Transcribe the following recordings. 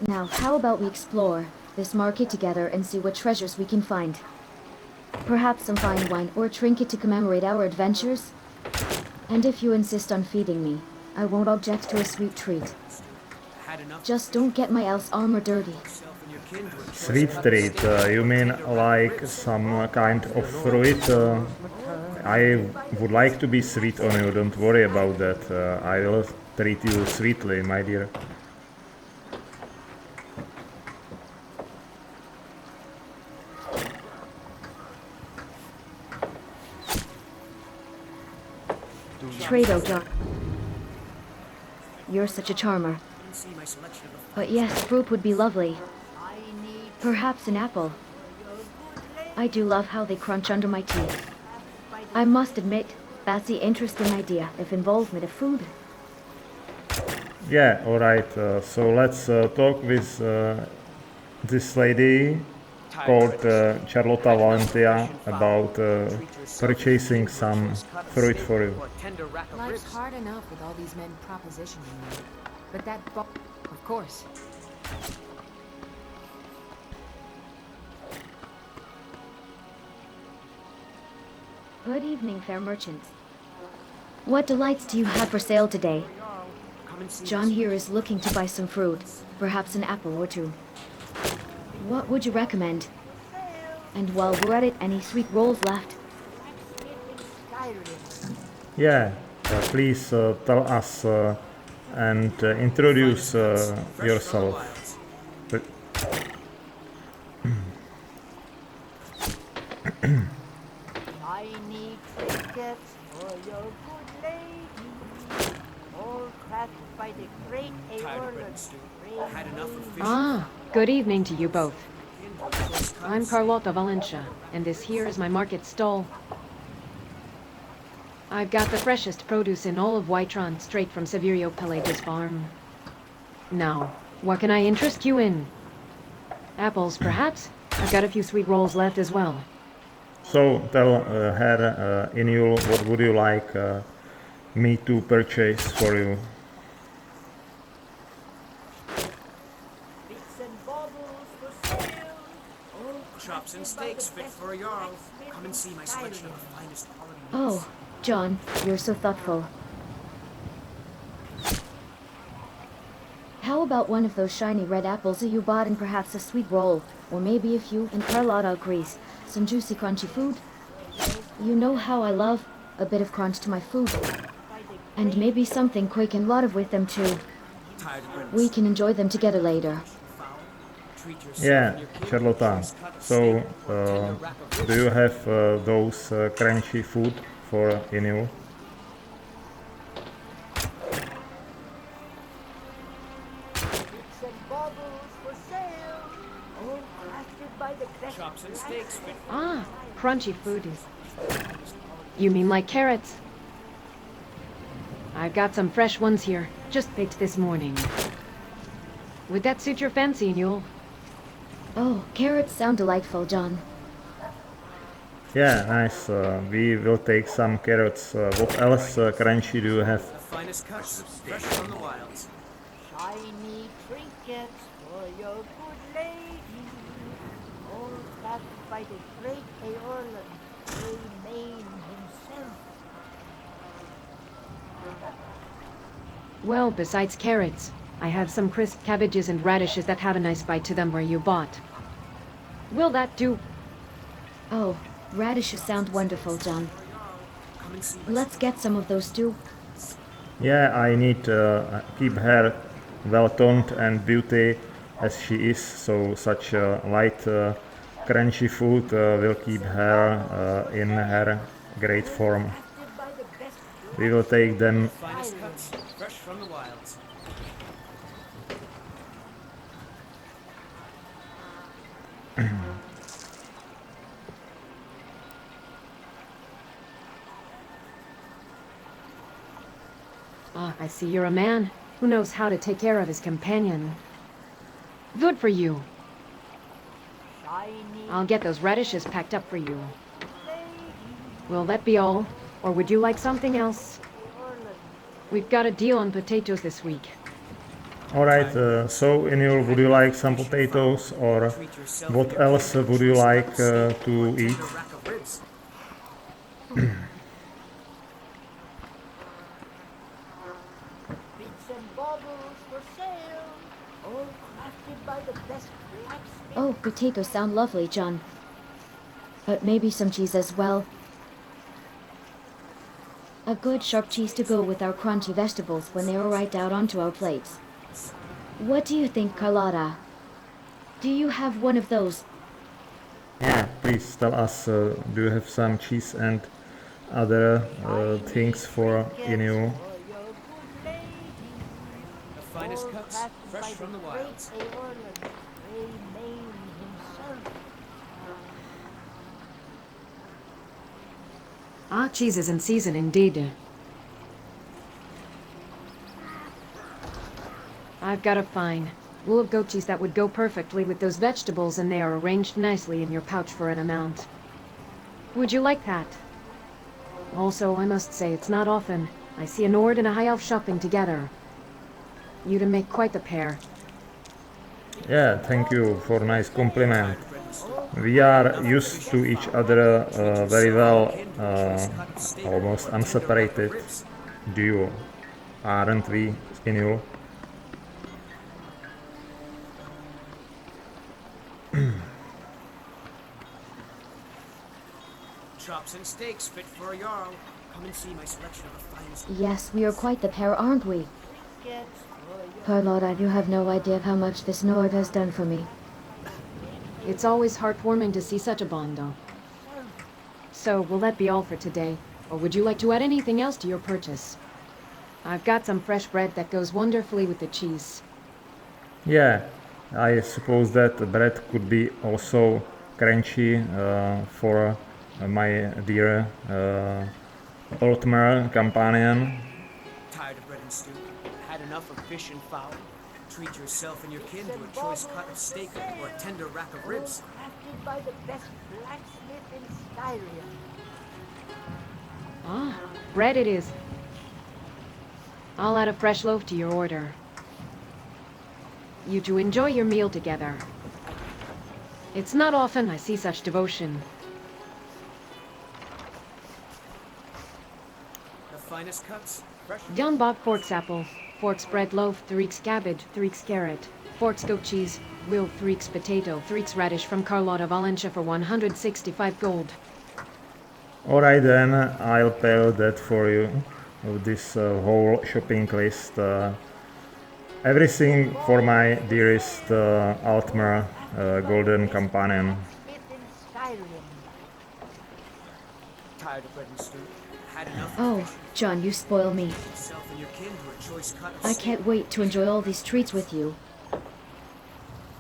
Now, how about we explore this market together and see what treasures we can find? Perhaps some fine wine or trinket to commemorate our adventures? And if you insist on feeding me, I won't object to a sweet treat. Just don't get my else armor dirty. Sweet treat, you mean like some kind of fruit? I would like to be sweet on you, don't worry about that. I will treat you sweetly, my dear. Trado, John. You're such a charmer. But yes, fruit would be lovely. Perhaps an apple. I do love how they crunch under my teeth. I must admit, that's the interesting idea of involvement of food. Yeah, alright, so let's talk with this lady called Carlota Valentia about purchasing some fruit for you. Life's hard enough with all these men propositioning me. But that of course. Good evening, fair merchants. What delights do you have for sale today? John here is looking to buy some fruit, perhaps an apple or two. What would you recommend? And while we're at it, any sweet rolls left? Yeah, please tell us and introduce yourself. But I need trinkets for your good lady, all crafted by the great Ah, good evening to you both. I'm Carlota Valentia, and this here is my market stall. I've got the freshest produce in all of Whiterun, straight from Severio Pelage's farm. Now, what can I interest you in? Apples, perhaps? I've got a few sweet rolls left as well. so tell Herr Inuel, what would you like me to purchase for you? bits and baubles for sale. Chops and steaks fit for a Jarl. Come and see my selection of the finest quality meats. Oh, John, you're so thoughtful. How about one of those shiny red apples that you bought and perhaps a sweet roll? Or maybe if you and Carlotta agrees, some juicy crunchy food? You know how I love a bit of crunch to my food. And maybe something quick and lot of with them too. We can enjoy them together later. Yeah, Charlotte. So, do you have those crunchy food for Inuel? Bits and baubles for sale, all crafted by the great Chops and steaks fit Ah, crunchy food is... You mean like carrots? I've got some fresh ones here, just picked this morning. Would that suit your fancy, Inuel? Oh, carrots sound delightful, John. Yeah, nice. We will take some carrots. What else crunchy do you have? the finest cuts, fresh from the wilds. shiny trinkets for your good lady, all crafted by the great Aorlan, Main himself. Well, besides carrots, I have some crisp cabbages and radishes that had a nice bite to them where you bought. Will that do? Oh, radishes sound wonderful, John. Let's get some of those too. Yeah, I need to keep her well toned and beauty as she is. So such light, crunchy food will keep her in her great form. Crafted by the best We will take them. Finest cuts, fresh from the wilds. Ah, I see you're a man who knows how to take care of his companion. Good for you. shiny I'll get those radishes packed up for you. lady, Will that be all? Or would you like something else? Aorlan. We've got a deal on potatoes this week. Alright, so Inuel, would you like some potatoes or Treat yourself and what your else kin to a would you choice cut like of steak or a to eat? tender rack of ribs. Bits and baubles for sale, all crafted by the best blacksmith. Oh, potatoes sound lovely, John. But maybe some cheese as well. A good sharp cheese to go with our crunchy vegetables when they are right out onto our plates. What do you think, Carlotta? Do you have one of those? Yeah, please tell us, do you have some cheese and other things for Inuel? For your good lady, The finest all cuts, crafted fresh by from the the great wilds. Aorlan, Grey Mane himself. Ah, cheese is in season indeed. I've got a fine wool of goat cheese that would go perfectly with those vegetables, and they are arranged nicely in your pouch for an amount. Would you like that? Also, I must say, it's not often I see a Nord and a High Elf shopping together. You'd make quite the pair. Yeah, thank you for nice compliment. Tired of bread and stew. We are Enough used fish to and each fowl. other Treat yourself very and well, your kin to a choice cut of steak almost or a tender rack of unseparated ribs. duo, aren't we, Inuel? Chops and steaks fit for a jarl. Come and see my selection of the finest. Yes, we are quite the pair, aren't we? Gets for your Carlotta, you have no idea of how much this Nord has done for me. It's always heartwarming to see such a bond, though. So, will that be all for today? Or would you like to add anything else to your purchase? I've got some fresh bread that goes wonderfully with the cheese. Yeah, I suppose that the bread could be also crunchy for my dear Altmer companion. Tired of bread and stew? Had enough of fish and fowl? Treat yourself and your kin to a choice cut of steak or a tender rack of ribs. crafted by the best blacksmith in Skyrim. Ah, bread it is. I'll add a fresh loaf to your order. You two enjoy your meal together. It's not often I see such devotion. The finest cuts, fresh. Jan Bob Forks apple, Forks bread loaf, Threeks cabbage, Threeks carrot, Forks goat cheese, Will Threeks potato, Threeks radish from Carlota Valentia for 165 gold. Alright then, I'll pay that for you, with this whole shopping list. Everything for my dearest Altmer golden companion. Smith in Skyrim. Tired of bread and stew? Had enough of Oh, fish? John, you spoil me. Treat yourself and your kin to a choice cut of I steak. can't wait to enjoy all these treats with you.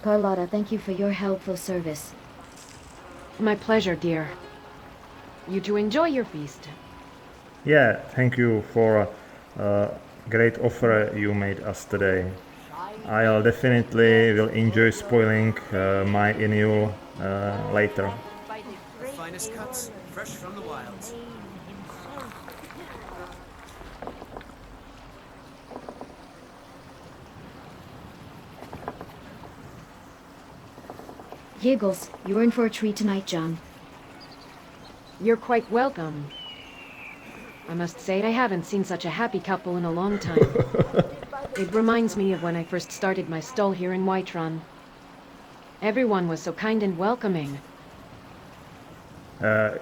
Carlotta, thank you for your helpful service. My pleasure, dear. You two enjoy your feast. Yeah, thank you for great offer you made us today. I'll definitely will enjoy spoiling my Inuel later. By the The great finest cuts, Aorlan, fresh from the wilds. Mane himself. Yiggles, you're in for a treat tonight, John. You're quite welcome. I must say, I haven't seen such a happy couple in a long time. It reminds me of when I first started my stall here in Whiterun. Everyone was so kind and welcoming.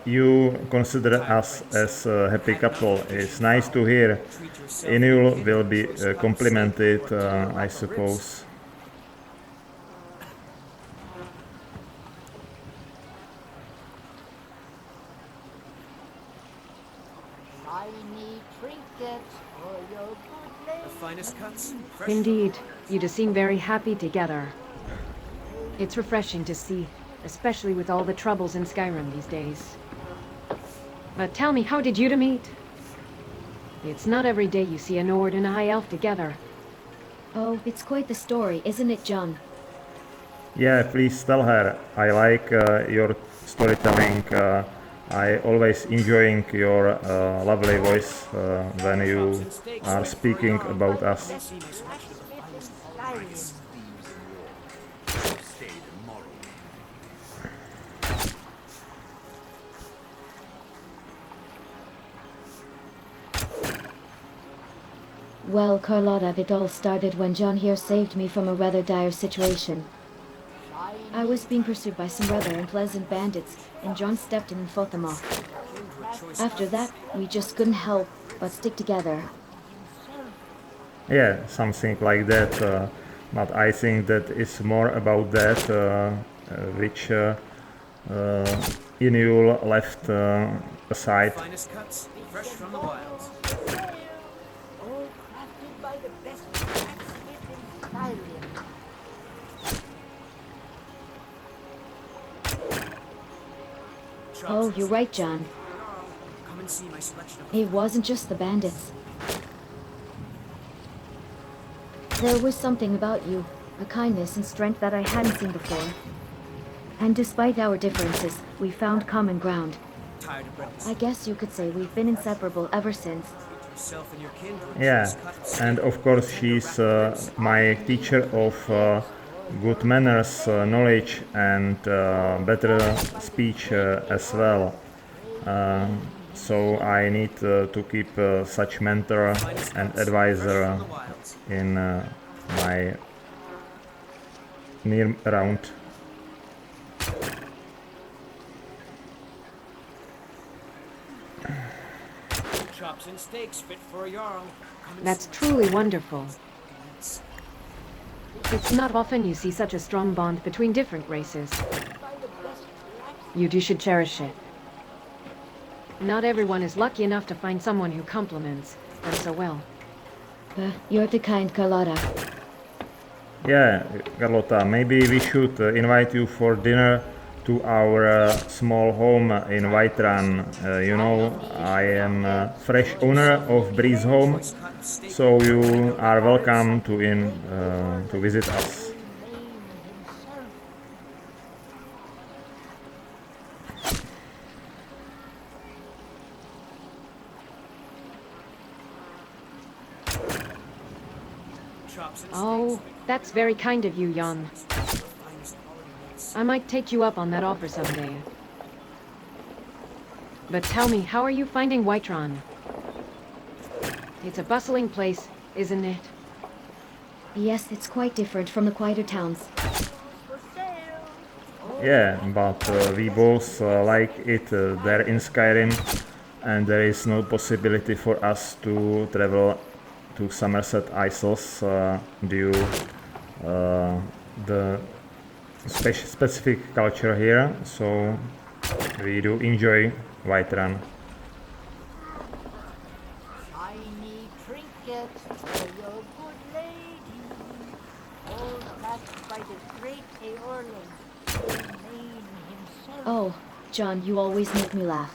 You consider us as a happy couple. It's nice to hear. Treat yourself. Inuel will be complimented, I suppose. Shiny trinkets for your good The lady. finest cuts, fresh. Indeed, you two seem very happy together. It's refreshing to see, especially with all the troubles in Skyrim these days. But tell me, how did you two meet? It's not every day you see a Nord and a High Elf together. Oh, it's quite the story, isn't it, John? Yeah, please tell her. I like your storytelling. I always enjoying your lovely voice when you are speaking about us. See my selection of the finest price. Well, Carlotta, it all started when John here saved me from a rather dire situation. I was being pursued by some rather unpleasant bandits, and John stepped in and fought them off. After that, we just couldn't help but stick together. Yeah, something like that. But I think that it's more about that which Inuel left aside. Finest cuts, fresh from the wilds. All crafted by the best blacksmith in Skyrim. Oh, you're right, John. Come and see my selection of It wasn't just the bandits. There was something about you, a kindness and strength that I hadn't seen before. And despite our differences, we found common ground. tired of bread and I guess you could say we've been inseparable ever since. yourself and your kin to a Yeah, choice cut of and of course she's my teacher of good manners, knowledge, and better speech as well. So I need to keep such mentor and advisor the wilds. in my near around. Chops and steaks fit for a jarl. Come and That's truly wonderful. It's not often you see such a strong bond between different races. You should cherish it. Not everyone is lucky enough to find someone who compliments them so well. You're the kind, Carlotta. Yeah, Carlota, maybe we should invite you for dinner to our small home in Whiterun. You know, I am fresh owner of Breeze Home, so you are welcome to visit us. chops and Oh, that's very kind of you, Jan. I might take you up on that offer someday. But tell me, how are you finding Whiterun? It's a bustling place, isn't it? Yes, it's quite different from the quieter towns. For sale. Yeah, but we both like it there in Skyrim, and there is no possibility for us to travel to Somerset Isles due the specific culture here, so we do enjoy Whiterun. Shiny trinkets for your good lady. All crafted by the great Eorlin, Maine himself. Oh, John, you always make me laugh.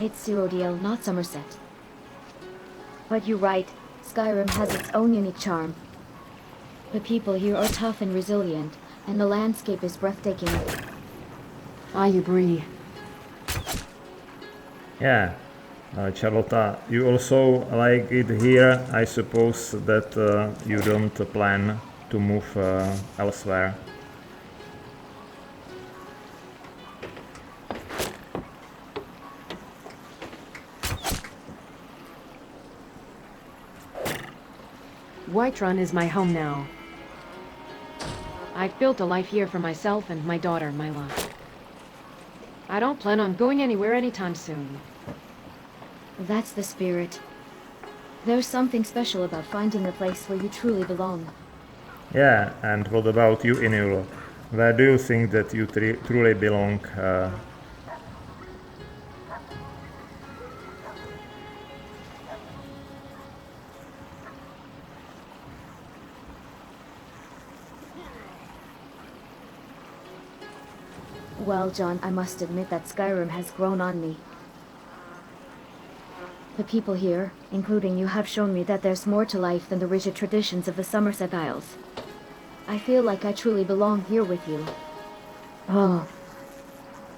It's Cyrodiil, not Somerset. But you're right, Skyrim has its own unique charm. The people here are tough and resilient, and the landscape is breathtaking. I agree. Yeah, Charlotta, you also like it here. I suppose that you don't plan to move elsewhere. Whiterun is my home now. I've built a life here for myself and my daughter, Mila. I don't plan on going anywhere anytime soon. That's the spirit. There's something special about finding a place where you truly belong. Yeah, and what about you, Inuel? Where do you think that you truly belong? Well, John, I must admit that Skyrim has grown on me. The people here, including you, have shown me that there's more to life than the rigid traditions of the Somerset Isles. I feel like I truly belong here with you. Oh,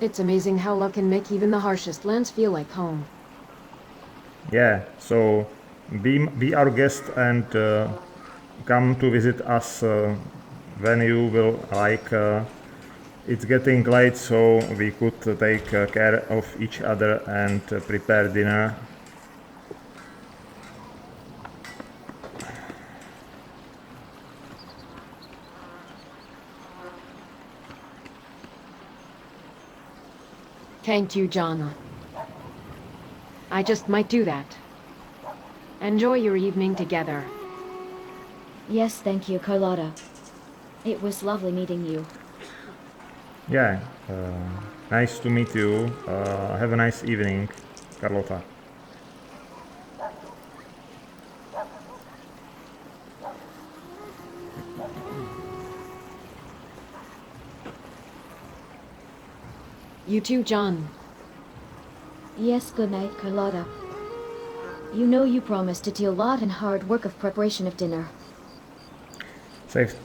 It's amazing how love can make even the harshest lands feel like home. Yeah, so be our guest and come to visit us when you will like. It's getting late, so we could take care of each other and prepare dinner. Thank you, John. I just might do that. Enjoy your evening together. Yes, thank you, Carlota. It was lovely meeting you. Yeah, nice to meet you. Have a nice evening, Carlota. You too, John. Yes, good night, Carlota. You know you promised to do a lot and hard work of preparation of dinner. Safe